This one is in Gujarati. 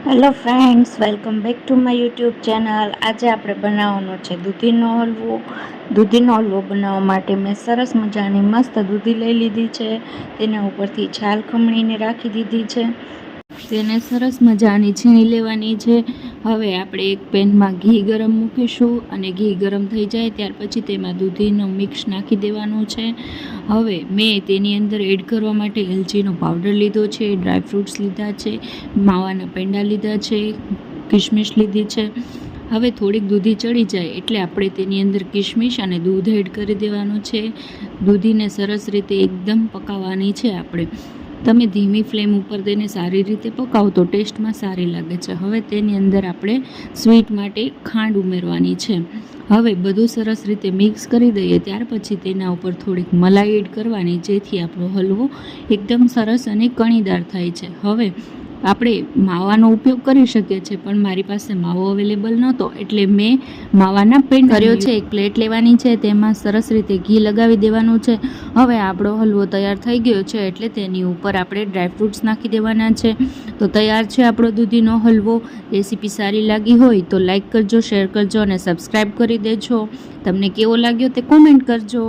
Hello friends, welcome back to my YouTube channel. આજે આપણે બનાવવાનો છે દૂધીનો હલવો. દૂધીનો હલવો બનાવવા માટે મેં સરસ મજાની મસ્ત દૂધી લઈ લીધી છે. તેના ઉપરથી છાલ ખમણીને રાખી દીધી છે. તેને સરસ મજાની છીણી લેવાની છે. હવે આપણે એક પેનમાં ઘી ગરમ મૂકીશું અને ઘી ગરમ થઈ જાય ત્યાર પછી તેમાં દૂધીનો મિક્સ નાખી દેવાનું છે. હવે મેં તેની અંદર એડ કરવા માટે એલચીનો પાવડર લીધો છે, ડ્રાયફ્રૂટ્સ લીધા છે, માવાના પેંડા લીધા છે, કિશમિશ લીધી છે. હવે થોડીક દૂધી ચડી જાય એટલે આપણે તેની અંદર કિશમિશ અને દૂધ એડ કરી દેવાનું છે. દૂધીને સરસ રીતે એકદમ પકાવવાની છે આપણે. તમે ધીમી ફ્લેમ ઉપર તેને સારી રીતે પકાવો તો ટેસ્ટમાં સારી લાગે છે. હવે તેની અંદર આપણે સ્વીટ માટે ખાંડ ઉમેરવાની છે. હવે બધું સરસ રીતે મિક્સ કરી દઈએ ત્યાર પછી તેના ઉપર થોડીક મલાઈ એડ કરવાની, જેથી આપણો હલવો એકદમ સરસ અને કણીદાર થાય છે. હવે આપણે માવાનો ઉપયોગ કરી શકીએ છીએ, પણ મારી પાસે માવો અવેલેબલ નહોતો એટલે મેં માવાના પેંડ કર્યો છે. એક પ્લેટ લેવાની છે, તેમાં સરસ રીતે ઘી લગાવી દેવાનું છે. હવે આપણો હલવો તૈયાર થઈ ગયો છે એટલે તેની ઉપર આપણે ડ્રાયફ્રૂટ્સ નાખી દેવાના છે. તો તૈયાર છે આપણો દૂધીનો હલવો. રેસીપી સારી લાગી હોય તો લાઈક કરજો, શેર કરજો અને સબસ્ક્રાઈબ કરી દેજો. તમને કેવો લાગ્યો તે કોમેન્ટ કરજો.